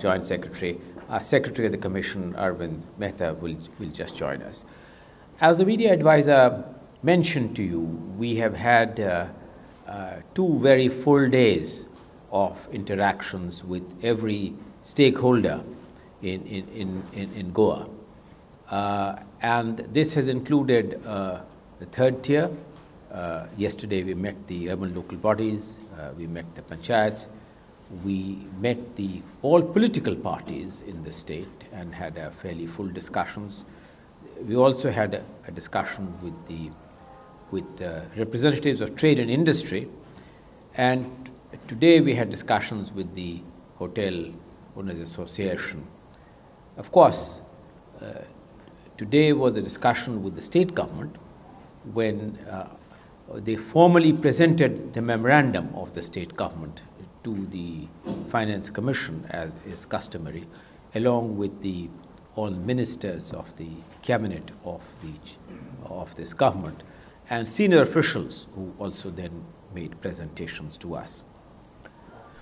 Joint Secretary. Our Secretary of the Commission, Arvind Mehta, will just join us. As the media advisor mentioned to you, we have had 2 very full days of interactions with every stakeholder in Goa. And this has included the third tier. Yesterday we met the urban local bodies, we met the panchayats, we met all political parties in the state and had a fairly full discussions. We also had a discussion with representatives of trade and industry, and today we had discussions with the Hotel Owners Association. Of course, today was a discussion with the state government when they formally presented the memorandum of the state government to the Finance Commission, as is customary, along with all ministers of the cabinet of this government and senior officials who also then made presentations to us.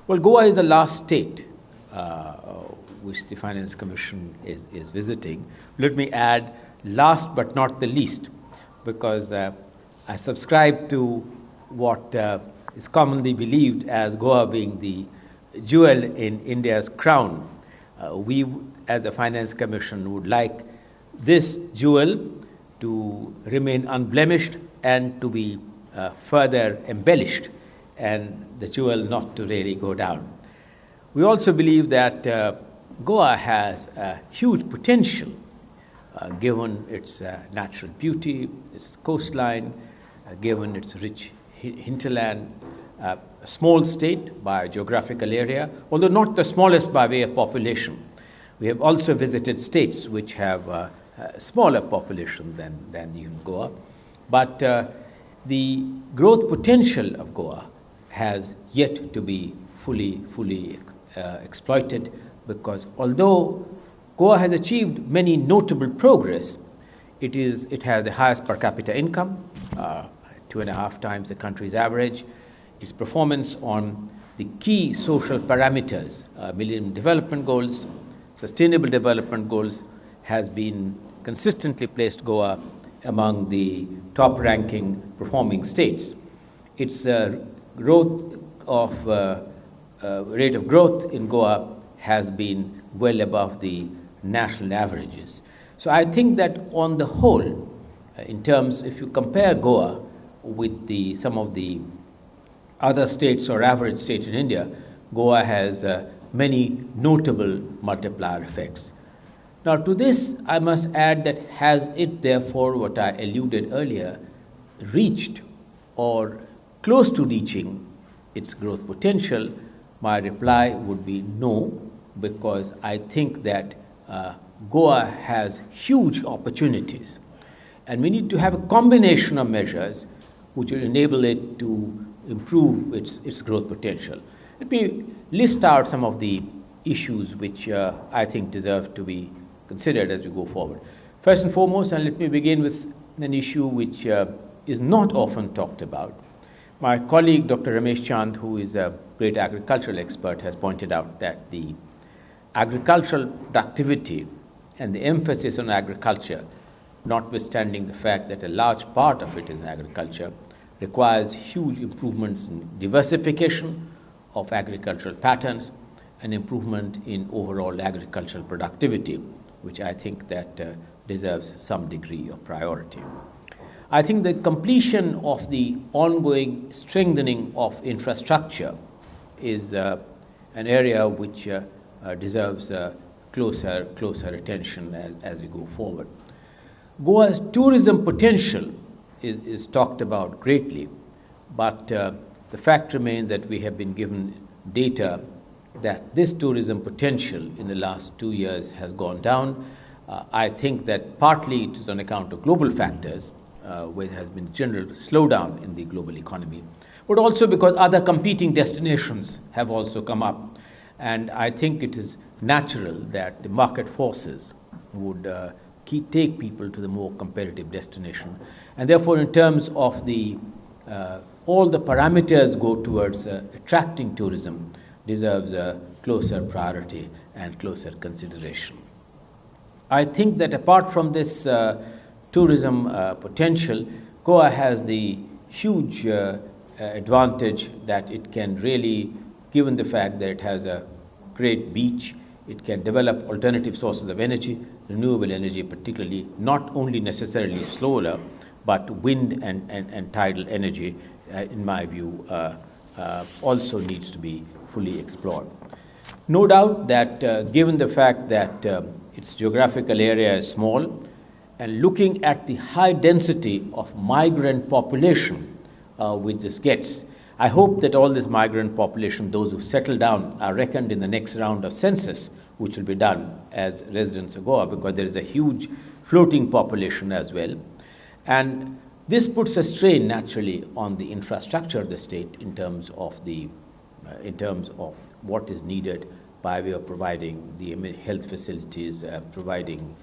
Well, Goa is the last state which the Finance Commission is visiting. Let me add, last but not the least, because I subscribe to what is commonly believed as Goa being the jewel in India's crown. We, as the Finance Commission, would like this jewel to remain unblemished and to be further embellished, and the jewel not to really go down. We also believe that Goa has a huge potential given its natural beauty, its coastline, given its rich hinterland, a small state by geographical area, although not the smallest by way of population. We have also visited states which have a smaller population than even Goa. But the growth potential of Goa has yet to be fully exploited, because although Goa has achieved many notable progress, it has the highest per capita income, 2.5 times the country's average. Its performance on the key social parameters, Millennium Development Goals, Sustainable Development Goals, has been consistently placed Goa among the top-ranking performing states. Its rate of growth in Goa has been well above the national averages. So I think that on the whole, in terms, if you compare Goa with some of the other states or average states in India, Goa has many notable multiplier effects. Now, to this, I must add that has it therefore, what I alluded earlier, reached or close to reaching its growth potential? My reply would be no, because I think that Goa has huge opportunities, and we need to have a combination of measures which will enable it to improve its growth potential. Let me list out some of the issues which I think deserve to be considered as we go forward. First and foremost, and let me begin with an issue which is not often talked about. My colleague, Dr. Ramesh Chand, who is a great agricultural expert, has pointed out that the agricultural productivity and the emphasis on agriculture, notwithstanding the fact that a large part of it is agriculture, requires huge improvements in diversification of agricultural patterns and improvement in overall agricultural productivity, which I think that deserves some degree of priority. I think the completion of the ongoing strengthening of infrastructure is an area which deserves closer attention as we go forward. Goa's tourism potential is talked about greatly, but the fact remains that we have been given data that this tourism potential in the last 2 years has gone down. I think that partly it is on account of global factors, where there has been general slowdown in the global economy, but also because other competing destinations have also come up. And I think it is natural that the market forces would take people to the more competitive destination. And therefore, in terms of all the parameters go towards attracting tourism, deserves a closer priority and closer consideration. I think that apart from this tourism potential, Goa has the huge advantage that it can really, given the fact that it has a great beach, it can develop alternative sources of energy, renewable energy particularly, not only necessarily solar, but wind and tidal energy, in my view, also needs to be fully explored. No doubt that given the fact that its geographical area is small, and looking at the high density of migrant population which this gets, I hope that all this migrant population, those who settle down, are reckoned in the next round of census, which will be done as residents of Goa, because there is a huge floating population as well. And this puts a strain naturally on the infrastructure of the state in terms of what is needed by way of providing the health facilities, providing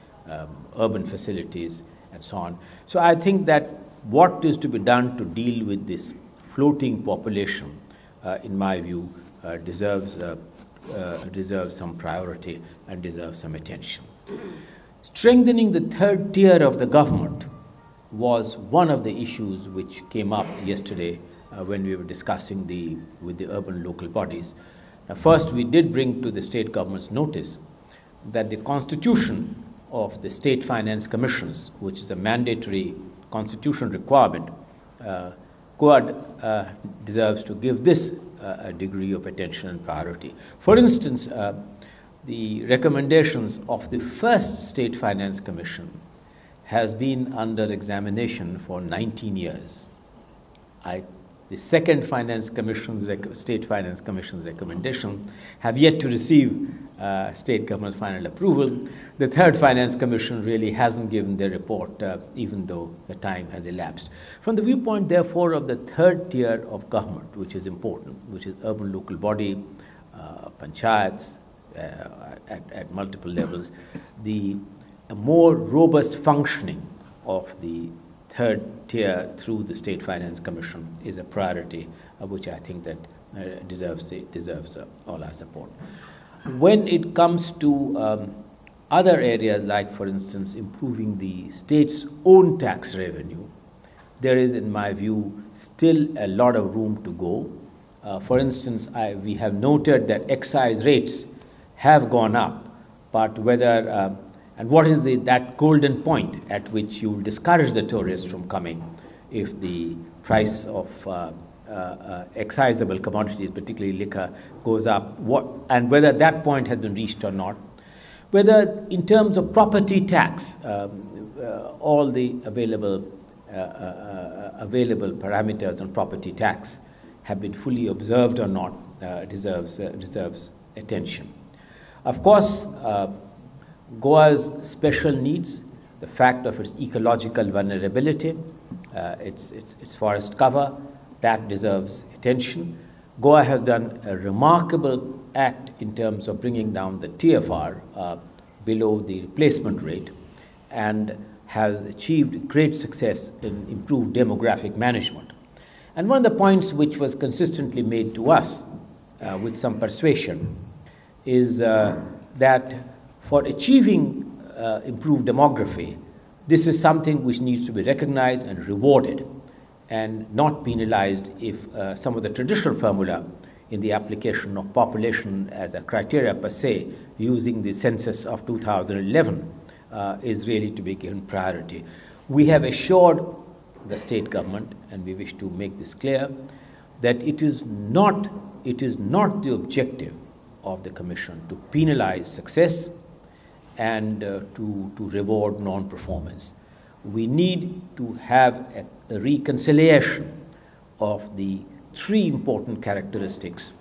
urban facilities, and so on. So I think that what is to be done to deal with this floating population, in my view, deserves some priority and deserves some attention. Strengthening the third tier of the government was one of the issues which came up yesterday when we were discussing with the urban local bodies. First, we did bring to the state government's notice that the constitution of the state finance commissions, which is a mandatory constitutional requirement, Goa deserves to give this a degree of attention and priority. For instance, the recommendations of the first state finance commission has been under examination for 19 years. The second state finance commission's recommendation have yet to receive state government's final approval. The third finance commission really hasn't given their report, even though the time has elapsed. From the viewpoint, therefore, of the third tier of government, which is important, which is urban local body, panchayats at multiple levels, a more robust functioning of the third tier through the State Finance Commission is a priority, which I think that deserves all our support. When it comes to other areas, like, for instance, improving the state's own tax revenue, there is, in my view, still a lot of room to go. For instance, we have noted that excise rates have gone up, but whether and what is that golden point at which you will discourage the tourists from coming if the price of excisable commodities, particularly liquor, goes up, and whether that point has been reached or not. Whether in terms of property tax, all the available parameters on property tax have been fully observed or not, deserves attention. Of course, Goa's special needs, the fact of its ecological vulnerability, its forest cover, that deserves attention. Goa has done a remarkable act in terms of bringing down the TFR below the replacement rate, and has achieved great success in improved demographic management. And one of the points which was consistently made to us with some persuasion is that for achieving improved demography, this is something which needs to be recognized and rewarded, and not penalized if some of the traditional formula in the application of population as a criteria per se, using the census of 2011, is really to be given priority. We have assured the state government, and we wish to make this clear, that it is not the objective of the Commission to penalize success and to reward non-performance. We need to have a reconciliation of the three important characteristics,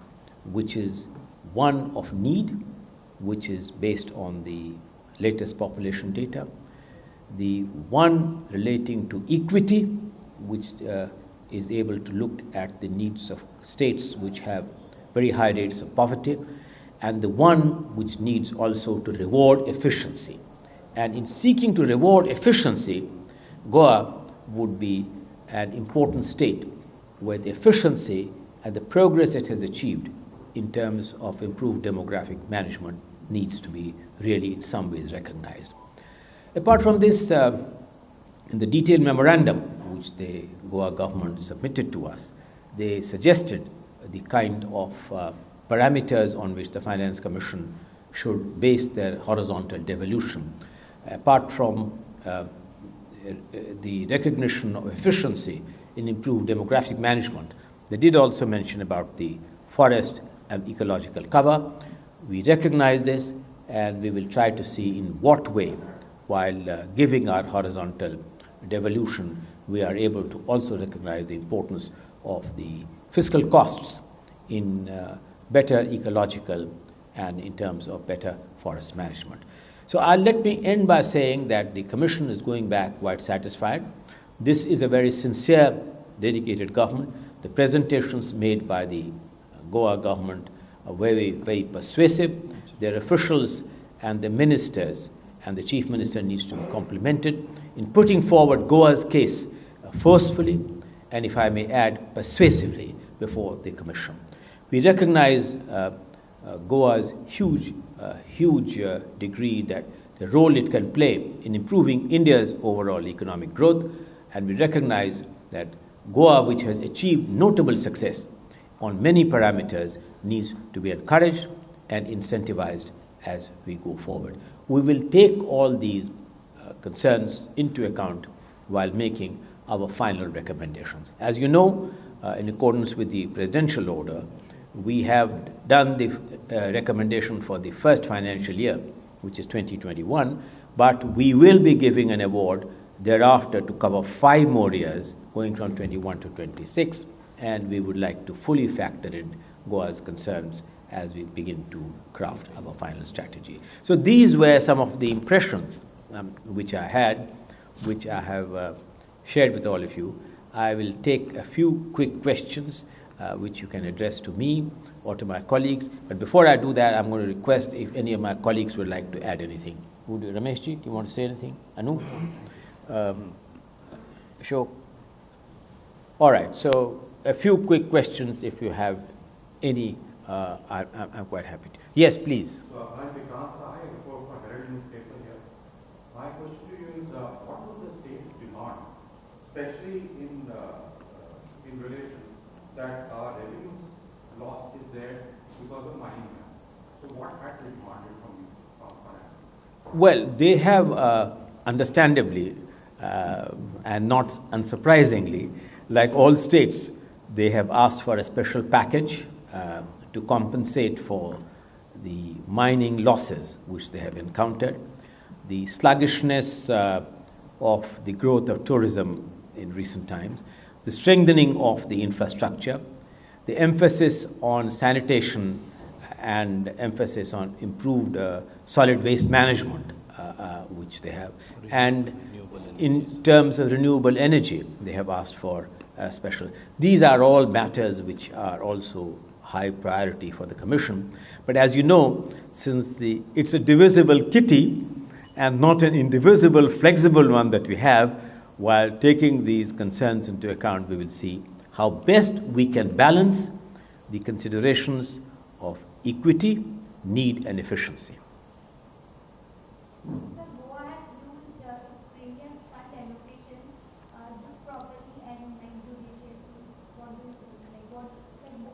which is one of need, which is based on the latest population data, the one relating to equity, which is able to look at the needs of states which have very high rates of poverty, and the one which needs also to reward efficiency. And in seeking to reward efficiency, Goa would be an important state where the efficiency and the progress it has achieved in terms of improved demographic management needs to be really in some ways recognized. Apart from this, in the detailed memorandum which the Goa government submitted to us, they suggested the kind of parameters on which the Finance Commission should base their horizontal devolution. Apart from the recognition of efficiency in improved demographic management, they did also mention about the forest and ecological cover. We recognize this, and we will try to see in what way, while giving our horizontal devolution, we are able to also recognize the importance of the fiscal costs in better ecological and in terms of better forest management. So let me end by saying that the Commission is going back quite satisfied. This is a very sincere, dedicated government. The presentations made by the Goa government are very, very persuasive. Their officials and the ministers and the Chief Minister needs to be complimented in putting forward Goa's case forcefully and, if I may add, persuasively before the Commission. We recognize Goa's huge degree that the role it can play in improving India's overall economic growth, and we recognize that Goa, which has achieved notable success on many parameters, needs to be encouraged and incentivized as we go forward. We will take all these concerns into account while making our final recommendations. As you know, in accordance with the presidential order, we have done the recommendation for the first financial year, which is 2021, but we will be giving an award thereafter to cover 5 more years, going from 21 to 26, and we would like to fully factor in Goa's concerns as we begin to craft our final strategy. So these were some of the impressions which I had, which I have shared with all of you. I will take a few quick questions which you can address to me or to my colleagues. But before I do that, I'm going to request if any of my colleagues would like to add anything. Would you, Rameshji, do you want to say anything? Anu? Sure. All right, so a few quick questions if you have any. I'm quite happy to. Yes, please. So, I'm Vikrant Sai, I report for Herald newspaper here. My question to you is, what will the state's demand, especially in relation that our revenue loss is there because of mining? So what had they demanded from you? Well, they have, understandably, and not unsurprisingly, like all states, they have asked for a special package to compensate for the mining losses which they have encountered, the sluggishness of the growth of tourism in recent times, the strengthening of the infrastructure, the emphasis on sanitation and emphasis on improved solid waste management, which they have. And in terms of renewable energy, they have asked for special. These are all matters which are also high priority for the Commission. But as you know, since it's a divisible kitty and not an indivisible, flexible one that we have, while taking these concerns into account, we will see how best we can balance the considerations of equity, need, and efficiency.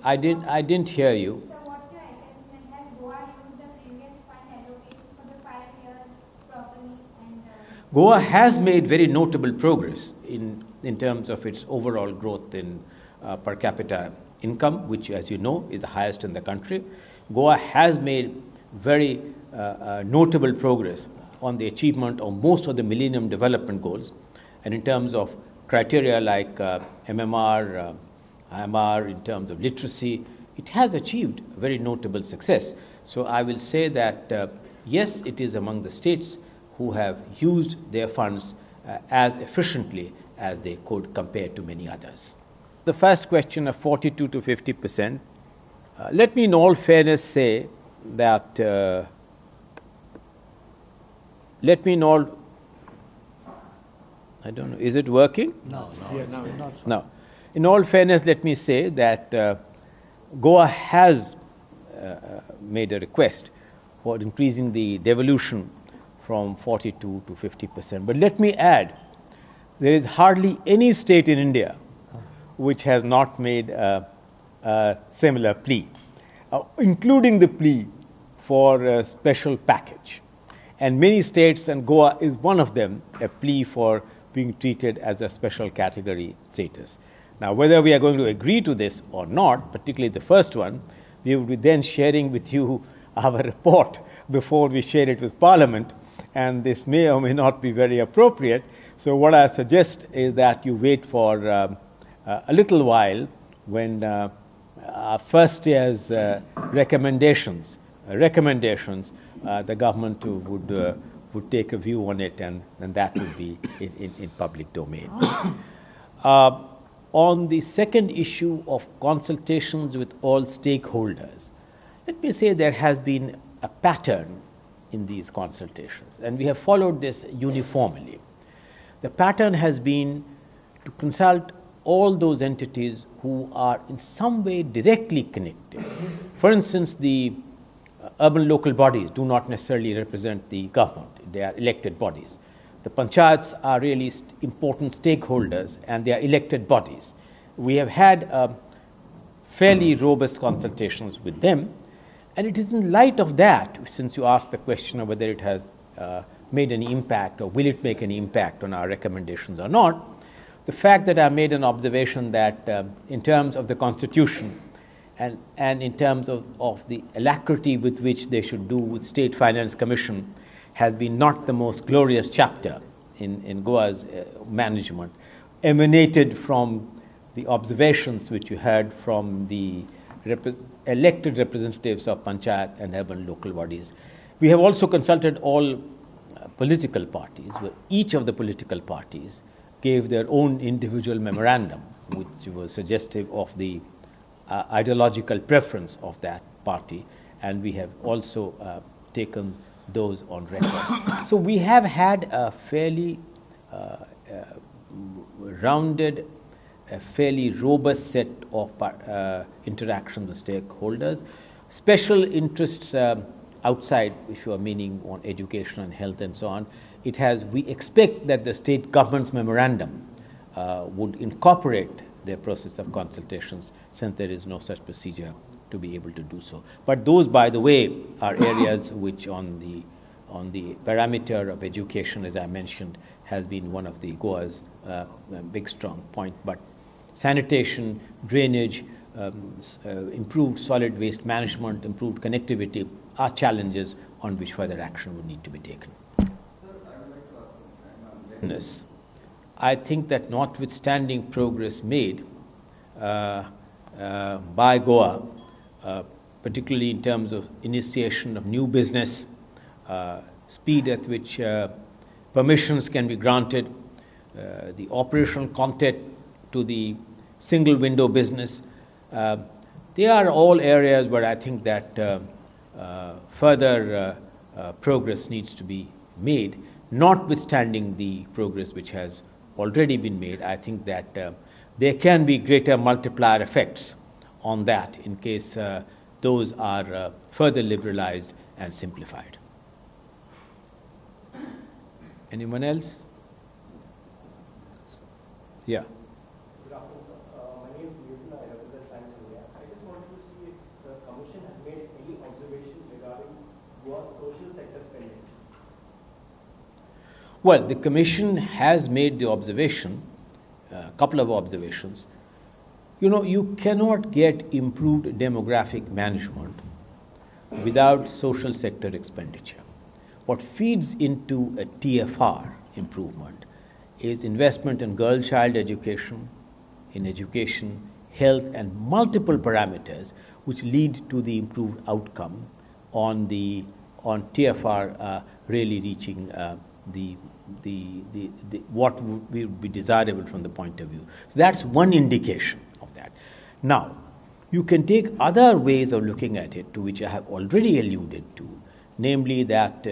I didn't hear you. So what's your assessment? Has Goa used the previous fund allocation for the 5 years properly? Goa has made very notable progress in terms of its overall growth in per capita income, which, as you know, is the highest in the country. Goa has made very notable progress on the achievement of most of the Millennium Development Goals, and in terms of criteria like MMR, IMR, in terms of literacy, it has achieved very notable success. So I will say that yes, it is among the states who have used their funds as efficiently as they could compared to many others. The first question of 42 to 50%, let me in all fairness say that, I don't know, is it working? No. No. In all fairness, let me say that Goa has made a request for increasing the devolution from 42 to 50%. But let me add, there is hardly any state in India which has not made a similar plea, including the plea for a special package. And many states, and Goa is one of them, a plea for being treated as a special category status. Now, whether we are going to agree to this or not, particularly the first one, we will be then sharing with you our report before we share it with Parliament, and this may or may not be very appropriate. So what I suggest is that you wait for a little while when our first year's recommendations, the government would take a view on it, and that would be in public domain. On the second issue of consultations with all stakeholders, let me say there has been a pattern in these consultations, and we have followed this uniformly. The pattern has been to consult all those entities who are in some way directly connected. For instance, the urban local bodies do not necessarily represent the government. They are elected bodies. The panchayats are really important stakeholders, and they are elected bodies. We have had fairly robust consultations with them, and it is in light of that, since you asked the question of whether it has made any impact or will it make any impact on our recommendations or not, the fact that I made an observation that in terms of the Constitution and in terms of the alacrity with which they should do with State Finance Commission has been not the most glorious chapter in Goa's management, emanated from the observations which you heard from the elected representatives of panchayat and urban local bodies. We have also consulted all political parties, where each of the political parties gave their own individual memorandum, which was suggestive of the ideological preference of that party, and we have also taken those on record. So we have had a fairly rounded, a fairly robust set of interactions with stakeholders. Special interests outside, if you are meaning on education and health and so on, we expect that the state government's memorandum would incorporate their process of consultations, since there is no such procedure to be able to do so. But those, by the way, are areas which on the parameter of education, as I mentioned, has been one of the Goa's big strong point. But sanitation, drainage, improved solid waste management, improved connectivity are challenges on which further action would need to be taken. Sir, I would like to ask I think that notwithstanding progress made by Goa, particularly in terms of initiation of new business, speed at which permissions can be granted, the operational content to the single window business, they are all areas where I think that further progress needs to be made. Notwithstanding the progress which has already been made, I think that there can be greater multiplier effects on that in case those are further liberalized and simplified. Anyone else? Yeah. Good afternoon, sir. My name is Nitin. I represent Times India. I just wanted to see if the Commission has made any observations regarding Goa's social sector spending. Well, the Commission has made the observation, a couple of observations. You know, you cannot get improved demographic management without social sector expenditure. What feeds into a TFR improvement is investment in girl-child education, health, and multiple parameters which lead to the improved outcome on TFR really reaching what would be desirable from the point of view. So that's one indication of that. Now, you can take other ways of looking at it, to which I have already alluded to, namely that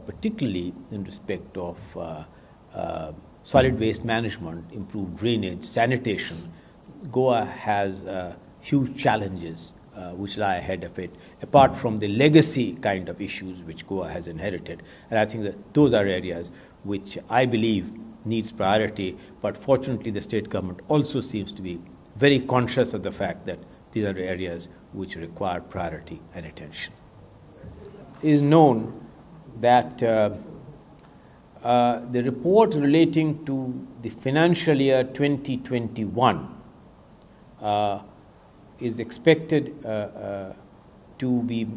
particularly in respect of solid waste management, improved drainage, sanitation, Goa has huge challenges which lie ahead of it, apart from the legacy kind of issues which Goa has inherited. And I think that those are areas which I believe needs priority, but fortunately the state government also seems to be very conscious of the fact that these are areas which require priority and attention. It is known that the report relating to the financial year 2021 is expected to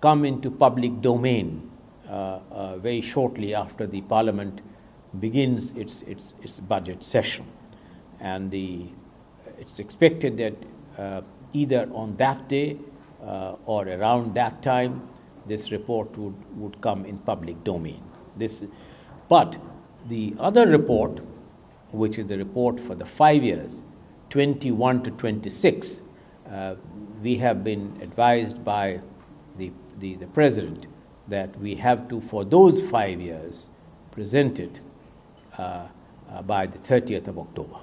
come into public domain very shortly after the Parliament begins its budget session, and it's expected that either on that day or around that time this report would come in public domain. But the other report, which is the report for the 5 years 21 to 26, we have been advised by the President that we have to, for those 5 years, present it by the 30th of October.